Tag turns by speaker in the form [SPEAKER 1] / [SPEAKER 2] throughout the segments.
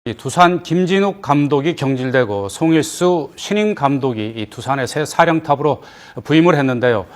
[SPEAKER 1] 이 두산 김진욱 감독이 경질되고 송일수 신임 감독이 이 두산의 새 사령탑으로 부임을 했는데요.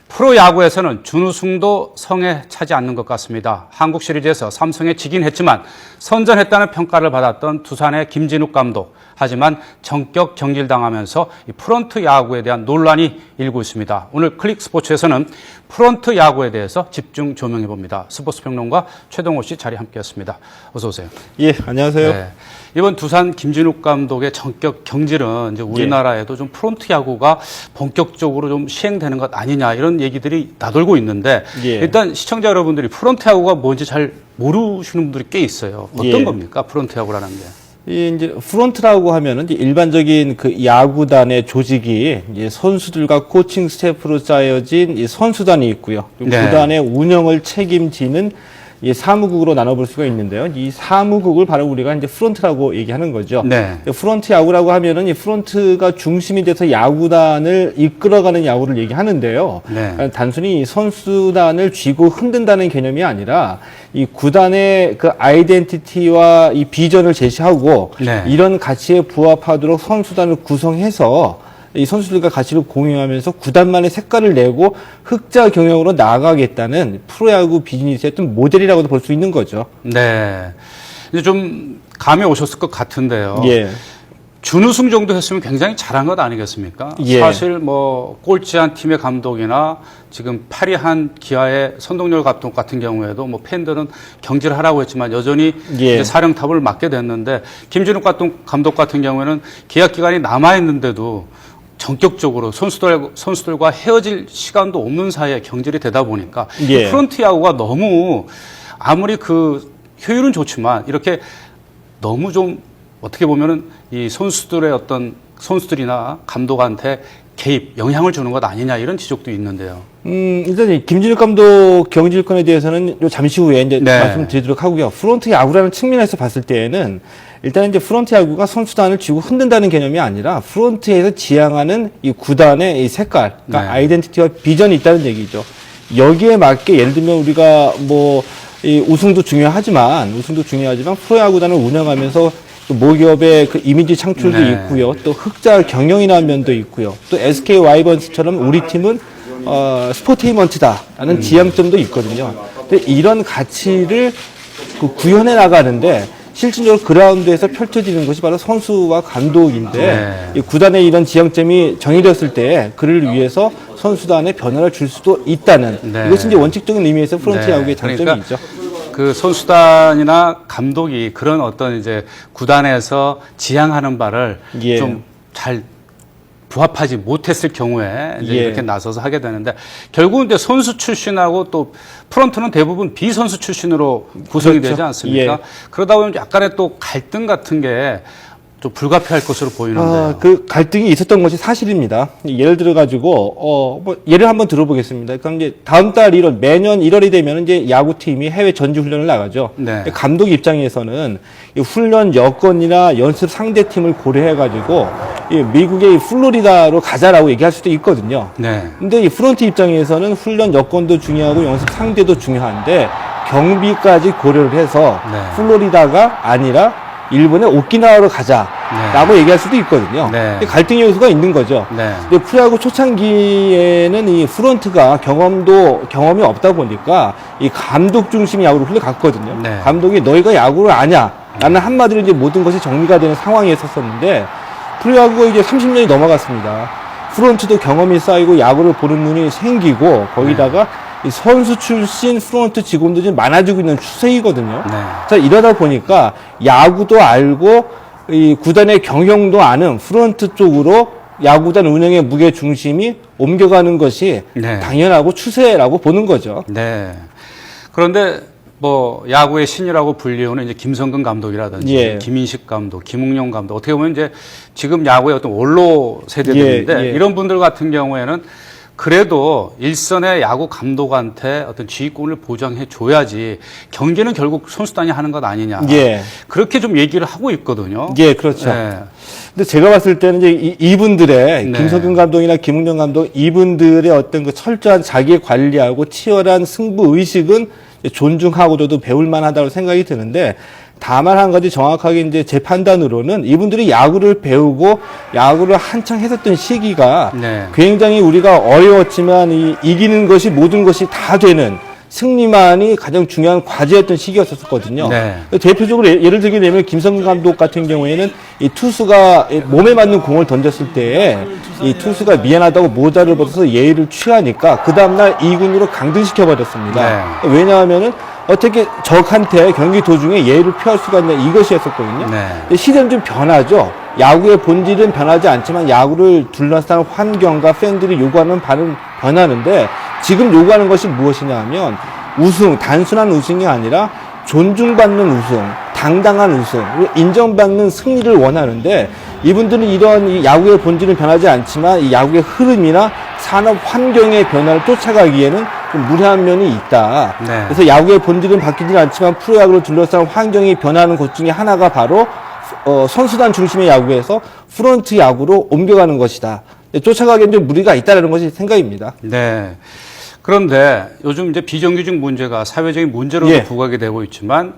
[SPEAKER 1] 프로야구에서는 준우승도 성에 차지 않는 것 같습니다. 한국 시리즈에서 삼성에 지긴 했지만 선전했다는 평가를 받았던 두산의 김진욱 감독. 하지만 전격 경질당하면서 이 프런트 야구에 대한 논란이 일고 있습니다. 오늘 클릭 스포츠에서는 프런트 야구에 대해서 집중 조명해 봅니다. 스포츠 평론가 최동호 씨 자리 함께했습니다. 어서 오세요.
[SPEAKER 2] 예, 안녕하세요. 네.
[SPEAKER 1] 이번 두산 김진욱 감독의 전격 경질은 이제 우리나라에도 좀 프런트 야구가 본격적으로 좀 시행되는 것 아니냐 이런 얘기들이 나돌고 있는데 일단 시청자 여러분들이 프런트 야구가 뭔지 잘 모르시는 분들이 꽤 있어요. 어떤 겁니까? 프런트 야구라는 게?
[SPEAKER 2] 이제 프런트라고 하면은 이제 일반적인 그 야구단의 조직이 이제 선수들과 코칭 스태프로 짜여진 이 선수단이 있고요. 구단의 운영을 책임지는 이 사무국으로 나눠볼 수가 있는데요. 이 사무국을 바로 우리가 이제 프런트라고 얘기하는 거죠. 프런트 야구라고 하면은 이 프런트가 중심이 돼서 야구단을 이끌어가는 야구를 얘기하는데요. 단순히 선수단을 쥐고 흔든다는 개념이 아니라 이 구단의 그 아이덴티티와 이 비전을 제시하고 이런 가치에 부합하도록 선수단을 구성해서 이 선수들과 가치를 공유하면서 구단만의 색깔을 내고 흑자 경영으로 나아가겠다는 프로야구 비즈니스의 어떤 모델이라고도 볼 수 있는 거죠.
[SPEAKER 1] 네. 이제 좀 감이 오셨을 것 같은데요. 준우승 정도 했으면 굉장히 잘한 것 아니겠습니까? 사실 뭐 꼴찌한 팀의 감독이나 지금 파리한 기아의 선동열 감독 같은 경우에도 뭐 팬들은 경질을 하라고 했지만 여전히 이제 사령탑을 맡게 됐는데 김진욱 감독 같은 경우에는 계약 기간이 남아 있는데도 전격적으로 선수들과 헤어질 시간도 없는 사이에 경질이 되다 보니까 프런트 야구가 너무 아무리 그 효율은 좋지만 이렇게 너무 좀 어떻게 보면은 이 선수들의 어떤 선수들이나 감독한테 개입, 영향을 주는 것 아니냐 이런 지적도 있는데요.
[SPEAKER 2] 일단 김진욱 감독 경질권에 대해서는 잠시 후에 이제 말씀드리도록 하고요. 프런트 야구라는 측면에서 봤을 때에는 일단 이제 프런트 야구가 선수단을 쥐고 흔든다는 개념이 아니라 프런트에서 지향하는 이 구단의 이 색깔, 그러니까 아이덴티티와 비전이 있다는 얘기죠. 여기에 맞게 예를 들면 우리가 뭐 이 우승도 중요하지만 프로야구단을 운영하면서 또 모기업의 그 이미지 창출도 있고요. 또 흑자 경영이라는 면도 있고요. 또 SK 와이번스처럼 우리 팀은 스포테이먼트다라는 지향점도 있거든요. 근데 이런 가치를 그 구현해 나가는데 실질적으로 그라운드에서 펼쳐지는 것이 바로 선수와 감독인데 이 구단의 이런 지향점이 정해졌을 때 그를 위해서 선수단에 변화를 줄 수도 있다는 이것이 이제 원칙적인 의미에서 프런트 야구의 장점이 있죠.
[SPEAKER 1] 그 선수단이나 감독이 그런 어떤 이제 구단에서 지향하는 바를 좀 잘 부합하지 못했을 경우에 이제 이렇게 나서서 하게 되는데 결국은 이제 선수 출신하고 또 프런트는 대부분 비선수 출신으로 구성이 되지 않습니까? 그러다 보면 약간의 또 갈등 같은 게 좀 불가피할 것으로 보이는데요.
[SPEAKER 2] 그 갈등이 있었던 것이 사실입니다. 예를 들어 가지고 뭐 예를 한번 들어보겠습니다. 그럼 이제 다음 달 1월 매년 1월이 되면 이제 야구팀이 해외 전지 훈련을 나가죠. 감독 입장에서는 이 훈련 여건이나 연습 상대팀을 고려해 가지고 미국의 플로리다로 가자라고 얘기할 수도 있거든요. 근데 이 프런트 입장에서는 훈련 여건도 중요하고 연습 상대도 중요한데 경비까지 고려를 해서 플로리다가 아니라 일본의 오키나와로 가자라고 얘기할 수도 있거든요. 갈등의 요소가 있는 거죠. 근데 프로야구 초창기에는 이 프런트가 경험이 없다 보니까 이 감독 중심의 야구를 흘러갔거든요. 감독이 너희가 야구를 아냐? 라는 한마디로 이제 모든 것이 정리가 되는 상황에 있었었는데 프로야구가 이제 30년이 넘어갔습니다. 프런트도 경험이 쌓이고 야구를 보는 눈이 생기고 거기다가 이 선수 출신 프런트 직원도 좀 많아지고 있는 추세이거든요. 자, 이러다 보니까 야구도 알고 이 구단의 경영도 아는 프런트 쪽으로 야구단 운영의 무게 중심이 옮겨가는 것이 당연하고 추세라고 보는 거죠.
[SPEAKER 1] 그런데 뭐 야구의 신이라고 불리우는 이제 김성근 감독이라든지 김인식 감독, 김웅영 감독 어떻게 보면 이제 지금 야구의 어떤 원로 세대들인데 이런 분들 같은 경우에는 그래도 일선의 야구 감독한테 어떤 지휘권을 보장해 줘야지 경기는 결국 선수단이 하는 것 아니냐. 그렇게 좀 얘기를 하고 있거든요.
[SPEAKER 2] 그렇죠. 근데 제가 봤을 때는 이제 이분들의 김석균 감독이나 김웅영 감독 이분들의 어떤 그 철저한 자기 관리하고 치열한 승부 의식은 존중하고 저도 배울 만하다고 생각이 드는데 다만 한 가지 정확하게 이제 제 판단으로는 이분들이 야구를 배우고 야구를 한창 했었던 시기가
[SPEAKER 1] 네.
[SPEAKER 2] 굉장히 우리가 어려웠지만 이기는 것이 모든 것이 다 되는 승리만이 가장 중요한 과제였던 시기였었거든요.
[SPEAKER 1] 네.
[SPEAKER 2] 대표적으로 예를 들게 되면 김성근 감독 같은 경우에는 이 투수가 몸에 맞는 공을 던졌을 때 이 투수가 미안하다고 모자를 벗어서 예의를 취하니까 그 다음날 2군으로 강등시켜 버렸습니다.
[SPEAKER 1] 네.
[SPEAKER 2] 왜냐하면은 어떻게 적한테 경기 도중에 예의를 표할 수가 있냐 이것이었었거든요.
[SPEAKER 1] 네.
[SPEAKER 2] 시대는 좀 변하죠. 야구의 본질은 변하지 않지만 야구를 둘러싼 환경과 팬들이 요구하는 바는 변하는데 지금 요구하는 것이 무엇이냐 하면 우승, 단순한 우승이 아니라 존중받는 우승, 당당한 우승, 인정받는 승리를 원하는데 이분들은 이런 이 야구의 본질은 변하지 않지만 이 야구의 흐름이나 산업 환경의 변화를 쫓아가기에는 좀 무리한 면이 있다.
[SPEAKER 1] 네.
[SPEAKER 2] 그래서 야구의 본질은 바뀌지는 않지만 프로야구를 둘러싼 환경이 변하는 것 중에 하나가 바로 선수단 중심의 야구에서 프런트 야구로 옮겨가는 것이다. 쫓아가기엔 좀 무리가 있다는 것이 생각입니다.
[SPEAKER 1] 네. 그런데 요즘 이제 비정규직 문제가 사회적인 문제로도
[SPEAKER 2] 예.
[SPEAKER 1] 부각이 되고 있지만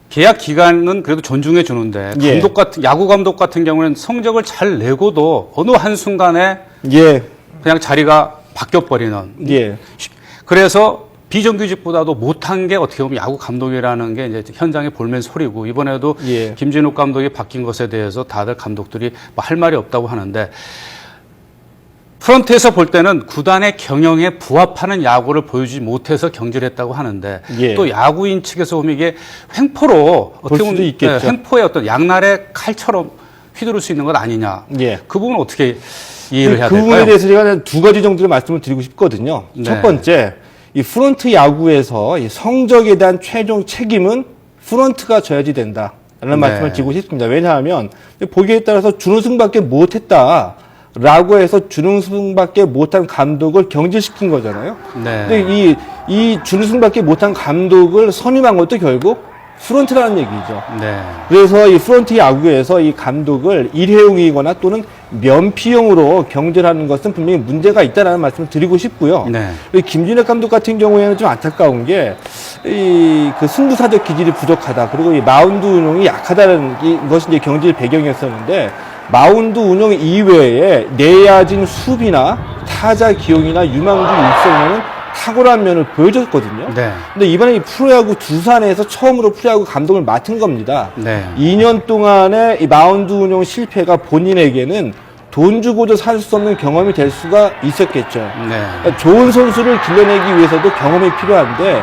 [SPEAKER 1] 계약 기간은 그래도 존중해 주는데
[SPEAKER 2] 예.
[SPEAKER 1] 감독 같은 야구 감독 같은 경우는 성적을 잘 내고도 어느 한 순간에
[SPEAKER 2] 예.
[SPEAKER 1] 그냥 자리가 바뀌어 버리는.
[SPEAKER 2] 예.
[SPEAKER 1] 그래서 비정규직보다도 못한 게 어떻게 보면 야구 감독이라는 게 이제 현장의 볼멘 소리고 이번에도
[SPEAKER 2] 예.
[SPEAKER 1] 김진욱 감독이 바뀐 것에 대해서 다들 감독들이 뭐 할 말이 없다고 하는데 프런트에서 볼 때는 구단의 경영에 부합하는 야구를 보여주지 못해서 경질했다고 하는데
[SPEAKER 2] 예.
[SPEAKER 1] 또 야구인 측에서 보면 이게 횡포로 어떻게
[SPEAKER 2] 수도
[SPEAKER 1] 보면
[SPEAKER 2] 있겠죠.
[SPEAKER 1] 횡포의 어떤 양날의 칼처럼 휘두를 수 있는 것 아니냐.
[SPEAKER 2] 예.
[SPEAKER 1] 그 부분은 어떻게 이해를 해야
[SPEAKER 2] 그
[SPEAKER 1] 될까요?
[SPEAKER 2] 부분에 대해서 제가 두 가지 정도를 말씀을 드리고 싶거든요.
[SPEAKER 1] 네.
[SPEAKER 2] 첫 번째, 이 프런트 야구에서 이 성적에 대한 최종 책임은 프런트가 져야지 된다. 라는
[SPEAKER 1] 네.
[SPEAKER 2] 말씀을 드리고 싶습니다. 왜냐하면 보기에 따라서 준우승밖에 못했다. 라고 해서 준우승밖에 못한 감독을 경질시킨 거잖아요.
[SPEAKER 1] 네.
[SPEAKER 2] 근데 이 준우승밖에 못한 감독을 선임한 것도 결국 프런트라는 얘기죠.
[SPEAKER 1] 네.
[SPEAKER 2] 그래서 이 프런트 야구에서 이 감독을 일회용이거나 또는 면피용으로 경질하는 것은 분명히 문제가 있다는 말씀을 드리고 싶고요.
[SPEAKER 1] 네.
[SPEAKER 2] 김진혁 감독 같은 경우에는 좀 안타까운 게 그 승부사적 기질이 부족하다. 그리고 이 마운드 운용이 약하다는 것이 이제 경질 배경이었었는데 마운드 운용 이외에 내야진 수비나 타자 기용이나 유망주 육성에는 탁월한 면을 보여줬거든요.
[SPEAKER 1] 네.
[SPEAKER 2] 근데 이번에 이 프로야구 두산에서 처음으로 프로야구 감독을 맡은 겁니다.
[SPEAKER 1] 네.
[SPEAKER 2] 2년 동안의 이 마운드 운용 실패가 본인에게는 돈 주고도 살 수 없는 경험이 될 수가 있었겠죠.
[SPEAKER 1] 네.
[SPEAKER 2] 그러니까 좋은 선수를 길러내기 위해서도 경험이 필요한데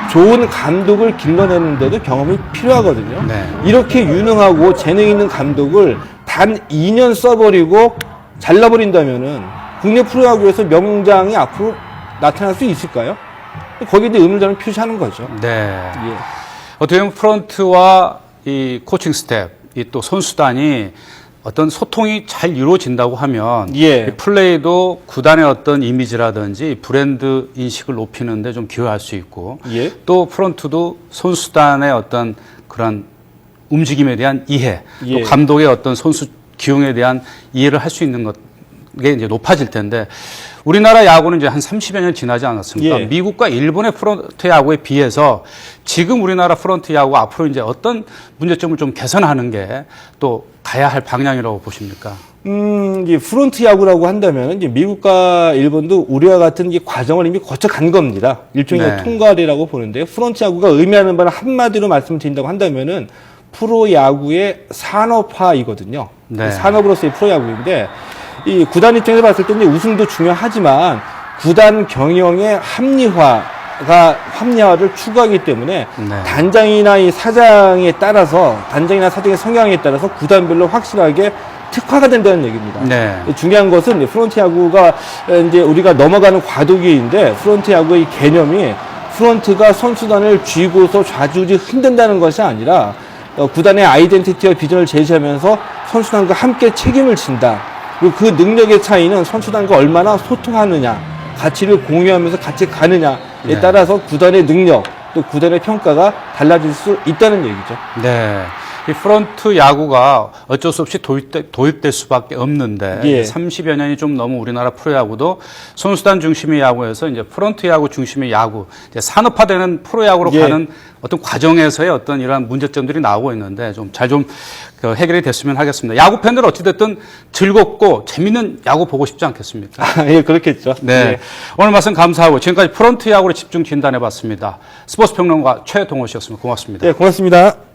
[SPEAKER 2] 좋은 감독을 길러내는데도 경험이 필요하거든요.
[SPEAKER 1] 네.
[SPEAKER 2] 이렇게 유능하고 재능 있는 감독을 단 2년 써버리고 잘라버린다면은 국내 프로야구에서 명장이 앞으로 나타날 수 있을까요? 거기에 대해 의문점을 표시하는 거죠.
[SPEAKER 1] 네.
[SPEAKER 2] 예.
[SPEAKER 1] 어떻게 보면 프런트와 이 코칭 스텝, 이 또 선수단이 어떤 소통이 잘 이루어진다고 하면
[SPEAKER 2] 예.
[SPEAKER 1] 이 플레이도 구단의 어떤 이미지라든지 브랜드 인식을 높이는데 좀 기여할 수 있고
[SPEAKER 2] 예.
[SPEAKER 1] 또 프런트도 선수단의 어떤 그런 움직임에 대한 이해,
[SPEAKER 2] 예.
[SPEAKER 1] 또 감독의 어떤 선수 기용에 대한 이해를 할 수 있는 게 이제 높아질 텐데 우리나라 야구는 이제 한 30여 년 지나지 않았습니까?
[SPEAKER 2] 예.
[SPEAKER 1] 미국과 일본의 프런트 야구에 비해서 지금 우리나라 프런트 야구 앞으로 이제 어떤 문제점을 좀 개선하는 게 또 가야 할 방향이라고 보십니까?
[SPEAKER 2] 이제 프론트 야구라고 한다면 이제 미국과 일본도 우리와 같은 이 과정을 이미 거쳐간 겁니다. 일종의
[SPEAKER 1] 네.
[SPEAKER 2] 통과리라고 보는데요. 프론트 야구가 의미하는 바는 한마디로 말씀드린다고 한다면은 프로 야구의 산업화이거든요.
[SPEAKER 1] 네.
[SPEAKER 2] 산업으로서의 프로 야구인데 이 구단 입장에서 봤을 때 이제 우승도 중요하지만 구단 경영의 합리화를 추구하기 때문에
[SPEAKER 1] 네.
[SPEAKER 2] 단장이나 이 사장에 따라서 단장이나 사장의 성향에 따라서 구단별로 확실하게 특화가 된다는 얘기입니다.
[SPEAKER 1] 네.
[SPEAKER 2] 중요한 것은 프론트 야구가 이제 우리가 넘어가는 과도기인데 프론트 야구의 개념이 프론트가 선수단을 쥐고서 좌지우지 흔든다는 것이 아니라 구단의 아이덴티티와 비전을 제시하면서 선수단과 함께 책임을 진다. 그리고 그 능력의 차이는 선수단과 얼마나 소통하느냐, 가치를 공유하면서 같이 가느냐에
[SPEAKER 1] 네.
[SPEAKER 2] 따라서 구단의 능력, 또 구단의 평가가 달라질 수 있다는 얘기죠.
[SPEAKER 1] 네. 이 프런트 야구가 어쩔 수 없이 도입될 수밖에 없는데
[SPEAKER 2] 예.
[SPEAKER 1] 30여 년이 좀 너무 우리나라 프로야구도 선수단 중심의 야구에서 이제 프런트 야구 중심의 야구, 이제 산업화되는 프로야구로
[SPEAKER 2] 예.
[SPEAKER 1] 가는 어떤 과정에서의 어떤 이러한 문제점들이 나오고 있는데 좀 잘 좀 해결이 됐으면 하겠습니다. 야구 팬들 어찌됐든 즐겁고 재밌는 야구 보고 싶지 않겠습니까?
[SPEAKER 2] 예, 그렇겠죠.
[SPEAKER 1] 네.
[SPEAKER 2] 예.
[SPEAKER 1] 오늘 말씀 감사하고 지금까지 프런트 야구를 집중 진단해 봤습니다. 스포츠 평론가 최동호 씨였습니다. 고맙습니다.
[SPEAKER 2] 네, 고맙습니다.